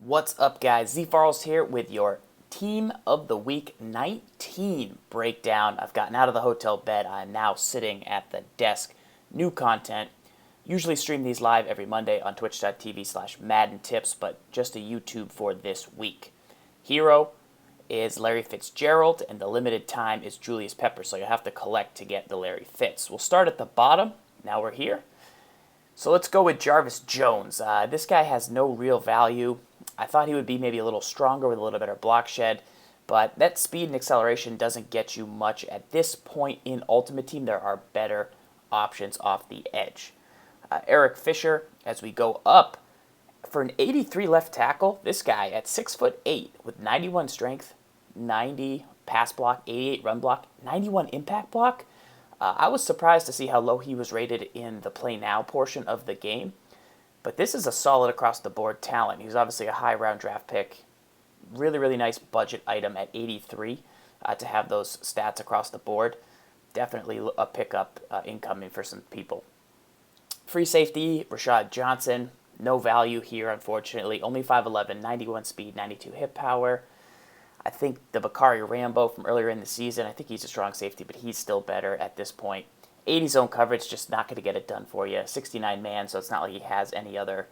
What's up, guys? Z Farrells here with your Team of the Week 19 breakdown. I've gotten out of the hotel bed. I'm now sitting at the desk. New content. Usually stream these live every Monday on twitch.tv/Madden Tips, but just a YouTube for this week. Hero is Larry Fitzgerald, and the limited time is Julius Pepper, so you'll have to collect to get the Larry Fitz. We'll start at the bottom. Now we're here. So let's go with Jarvis Jones. This guy has no real value. I thought he would be maybe a little stronger with a little better block shed, but that speed and acceleration doesn't get you much at this point in Ultimate Team. There are better options off the edge. Eric Fisher, as we go up, for an 83 left tackle, this guy at 6'8" with 91 strength, 90 pass block, 88 run block, 91 impact block. I was surprised to see how low he was rated in the play now portion of the game. But this is a solid across-the-board talent. He's obviously a high-round draft pick. Really, really nice budget item at 83 to have those stats across the board. Definitely a pickup incoming for some people. Free safety, Rashad Johnson. No value here, unfortunately. Only 5'11", 91 speed, 92 hip power. I think the Bakari Rambo from earlier in the season, I think he's a strong safety, but he's still better at this point. 80 zone coverage, just not going to get it done for you. 69 man, so it's not like he has any other,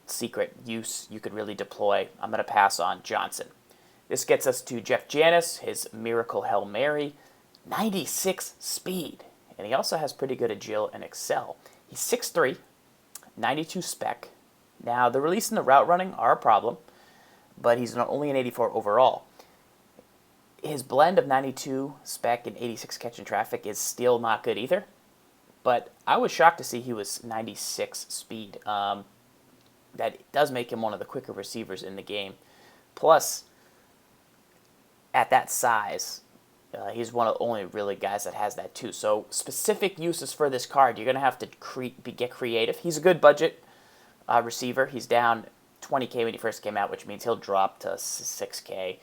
secret use you could really deploy. I'm going to pass on Johnson. This gets us to Jeff Janis, his Miracle Hail Mary. 96 speed, and he also has pretty good agile and excel. He's 6'3", 92 spec. Now, the release and the route running are a problem, but he's only an 84 overall. His blend of 92 spec and 86 catch and traffic is still not good either, but I was shocked to see he was 96 speed. That does make him one of the quicker receivers in the game. Plus, at that size, he's one of the only really guys that has that too. So specific uses for this card, you're going to have to get creative. He's a good budget receiver. He's down 20K when he first came out, which means he'll drop to 6K.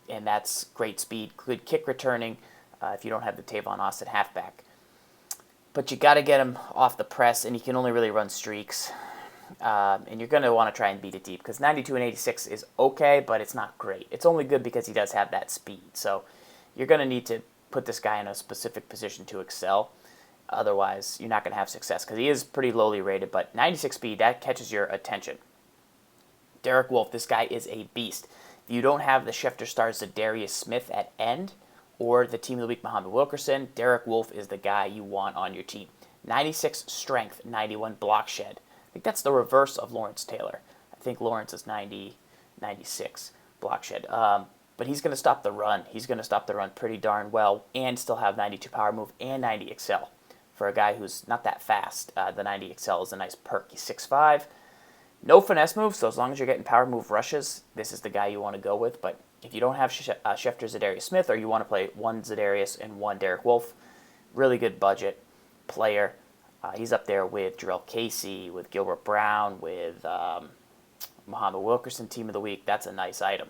And that's great speed, good kick returning if you don't have the Tavon Austin halfback. But you got to get him off the press, and he can only really run streaks. And you're going to want to try and beat it deep, because 92 and 86 is okay, but it's not great. It's only good because he does have that speed. So you're going to need to put this guy in a specific position to excel. Otherwise, you're not going to have success, because he is pretty lowly rated. But 96 speed, that catches your attention. Derek Wolfe, this guy is a beast. If you don't have the Schefter Stars Zadarius Smith at end or the Team of the Week Muhammad Wilkerson, Derek Wolfe is the guy you want on your team. 96 strength, 91 block shed. I think that's the reverse of Lawrence Taylor. I think Lawrence is 90, 96 block shed. But he's going to stop the run. He's going to stop the run pretty darn well and still have 92 power move and 90 excel. For a guy who's not that fast, the 90 excel is a nice perk. He's 6'5". No finesse moves, so as long as you're getting power move rushes, this is the guy you want to go with. But if you don't have Schefter Zadarius Smith, or you want to play one Zadarius and one Derek Wolfe, really good budget player. He's up there with Jarrell Casey, with Gilbert Brown, with Muhammad Wilkerson, Team of the Week. That's a nice item.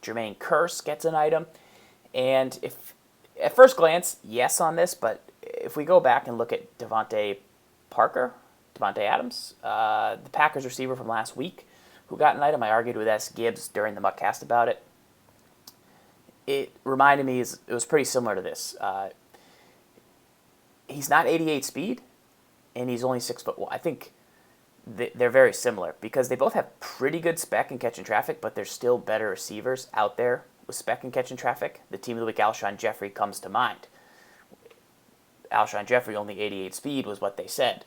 Jermaine Kearse gets an item. And if at first glance, yes on this, but if we go back and look at Devontae Adams, the Packers receiver from last week, who got an item. I argued with S. Gibbs during the MUTcast about it. It reminded me, it was pretty similar to this. He's not 88 speed, and he's only 6'1". I think they're very similar because they both have pretty good spec and catch and traffic, but there's still better receivers out there with spec and catch and traffic. The Team of the Week, Alshon Jeffrey, comes to mind. Alshon Jeffrey, only 88 speed was what they said.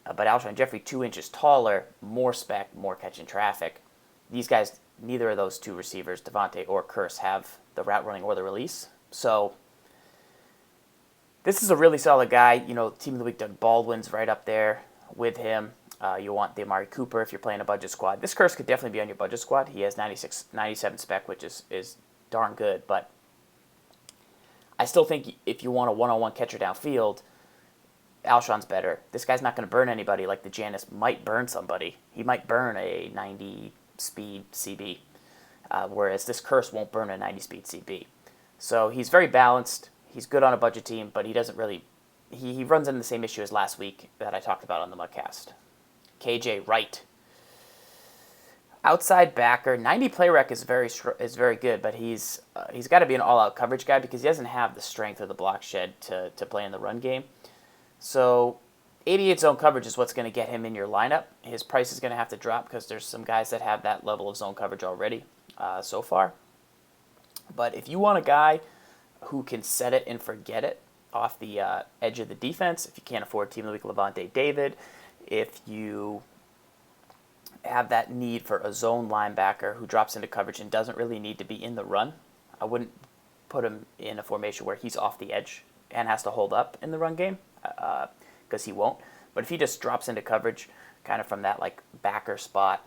But Alshon Jeffrey, 2 inches taller, more spec, more catch and traffic. These guys, neither of those two receivers, Devontae or Kearse, have the route running or the release. So this is a really solid guy. Team of the Week, Doug Baldwin's right up there with him. You want the Amari Cooper if you're playing a budget squad. This Kearse could definitely be on your budget squad. He has 96, 97 spec, which is darn good. But I still think if you want a one-on-one catcher downfield, Alshon's better. This guy's not going to burn anybody like the Janis might burn somebody. He might burn a 90 speed CB, whereas this Kearse won't burn a 90 speed CB. So he's very balanced. He's good on a budget team, but he doesn't really... He runs into the same issue as last week that I talked about on the MUTcast. KJ Wright, Outside backer, 90 play rec is very good, but he's got to be an all-out coverage guy because he doesn't have the strength of the block shed to play in the run game. So 88 zone coverage is what's going to get him in your lineup. His price is going to have to drop because there's some guys that have that level of zone coverage already so far. But if you want a guy who can set it and forget it off the edge of the defense, if you can't afford Team of the Week Levante David, if you have that need for a zone linebacker who drops into coverage and doesn't really need to be in the run, I wouldn't put him in a formation where he's off the edge and has to hold up in the run game because he won't. But if he just drops into coverage kind of from that like backer spot,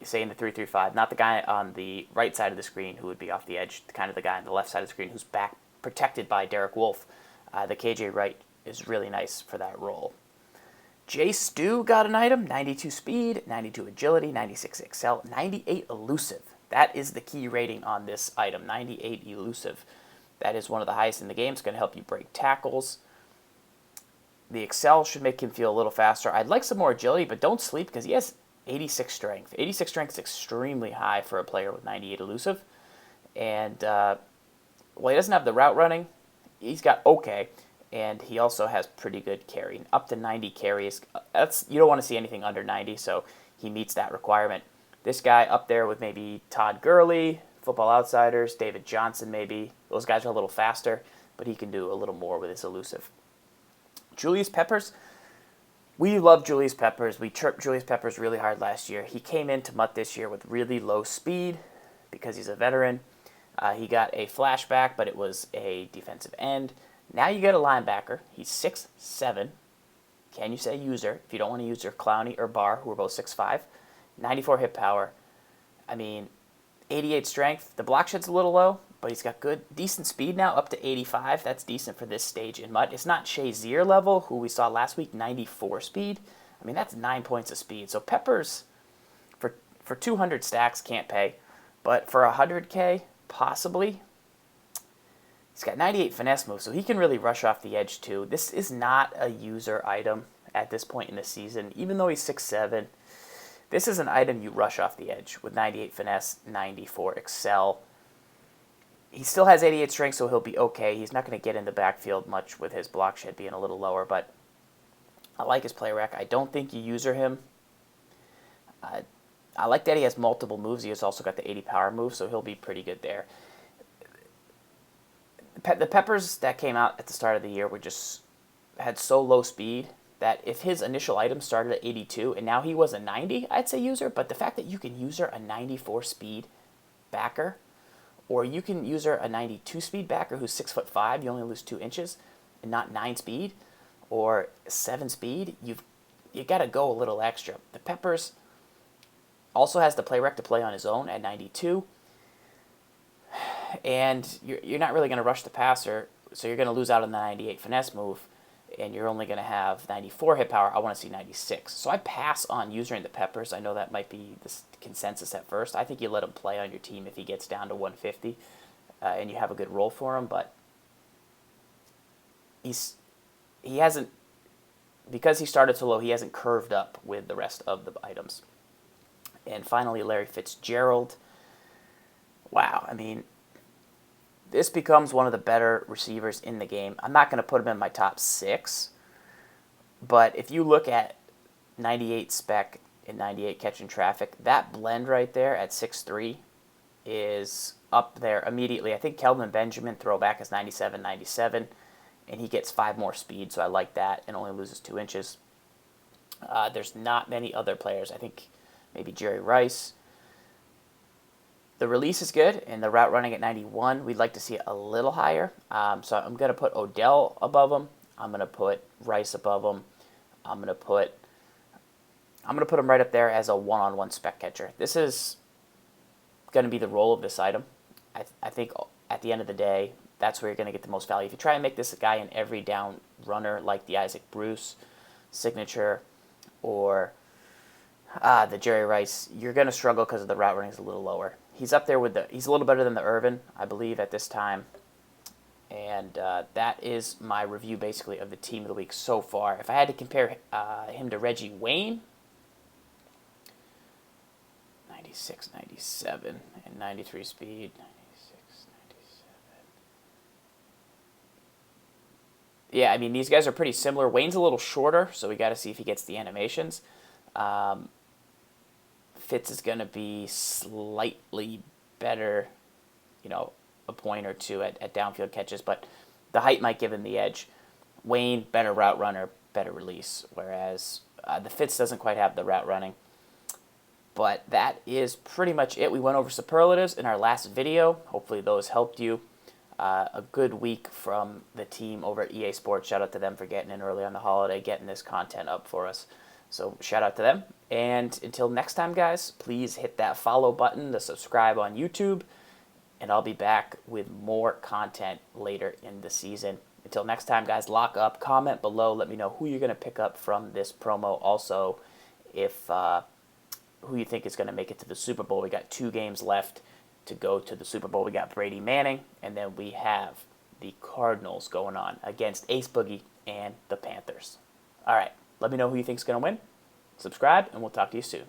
say in the 3-3-5, not the guy on the right side of the screen who would be off the edge, kind of the guy on the left side of the screen who's back protected by Derek Wolfe, the KJ Wright is really nice for that role. J. Stu got an item, 92 speed, 92 agility, 96 excel, 98 elusive. That is the key rating on this item, 98 elusive. That is one of the highest in the game. It's going to help you break tackles. The excel should make him feel a little faster. I'd like some more agility, but don't sleep because he has 86 strength. 86 strength is extremely high for a player with 98 elusive. And, well, he doesn't have the route running. He's got okay. And he also has pretty good carry. Up to 90 carries. You don't want to see anything under 90, so he meets that requirement. This guy up there with maybe Todd Gurley, Football Outsiders, David Johnson maybe. Those guys are a little faster, but he can do a little more with his elusive. Julius Peppers. We love Julius Peppers. We chirped Julius Peppers really hard last year. He came into MUT this year with really low speed because he's a veteran. He got a flashback, but it was a defensive end. Now you get a linebacker. He's 6'7". Can you say user if you don't want to use your Clowney or Barr, who are both 6'5"? 94 hit power. I mean, 88 strength. The block shed's a little low, but he's got decent speed now, up to 85. That's decent for this stage in MUT. It's not Shazier level, who we saw last week, 94 speed. I mean, that's 9 points of speed. So Peppers, for 200 stacks, can't pay. But for 100K, possibly. He's got 98 finesse moves, so he can really rush off the edge too. This is not a user item at this point in the season. Even though he's 6'7", this is an item you rush off the edge with 98 finesse, 94 excel. He still has 88 strength, so he'll be okay. He's not going to get in the backfield much with his block shed being a little lower, but I like his play rec. I don't think you user him. I like that he has multiple moves. He has also got the 80 power move, so he'll be pretty good there. The Peppers that came out at the start of the year had so low speed that if his initial item started at 82 and now he was a 90, I'd say user. But the fact that you can user a 94 speed backer, or you can user a 92 speed backer who's 6'5", you only lose 2 inches, and not 9 speed or 7 speed, you got to go a little extra. The Peppers also has the play rec to play on his own at 92. And you're not really going to rush the passer, so you're going to lose out on the 98 finesse move, and you're only going to have 94 hit power. I want to see 96. So I pass on using the Peppers. I know that might be the consensus at first. I think you let him play on your team if he gets down to 150, and you have a good role for him, but he hasn't, because he started so low, he hasn't curved up with the rest of the items. And finally, Larry Fitzgerald. Wow, I mean, this becomes one of the better receivers in the game. I'm not going to put him in my top 6, but if you look at 98 spec and 98 catching traffic, that blend right there at 6'3" is up there immediately. I think Kelvin Benjamin throwback is 97, 97, and he gets 5 more speed, so I like that, and only loses 2 inches. There's not many other players. I think maybe Jerry Rice. The release is good, and the route running at 91, we'd like to see it a little higher. So I'm going to put Odell above him. I'm going to put Rice above him. I'm going to put him right up there as a one-on-one spec catcher. This is going to be the role of this item. I think at the end of the day, that's where you're going to get the most value. If you try and make this a guy in every down runner like the Isaac Bruce signature or the Jerry Rice, you're going to struggle because the route running is a little lower. He's up there with he's a little better than the Irvin, I believe, at this time. And that is my review, basically, of the team of the week so far. If I had to compare him to Reggie Wayne, 96, 97, and 93 speed. 96, 97. Yeah, I mean, these guys are pretty similar. Wayne's a little shorter, so we got to see if he gets the animations. Fitz is going to be slightly better, a point or two at downfield catches, but the height might give him the edge. Wayne, better route runner, better release, whereas the Fitz doesn't quite have the route running. But that is pretty much it. We went over superlatives in our last video. Hopefully those helped you. A good week from the team over at EA Sports. Shout out to them for getting in early on the holiday, getting this content up for us. So shout out to them. And until next time, guys, please hit that follow button, the subscribe on YouTube, and I'll be back with more content later in the season. Until next time, guys, lock up, comment below, let me know who you're going to pick up from this promo. Also, if who you think is going to make it to the Super Bowl. We got 2 games left to go to the Super Bowl. We got Brady Manning, and then we have the Cardinals going on against Ace Boogie and the Panthers. All right, let me know who you think is going to win. Subscribe, and we'll talk to you soon.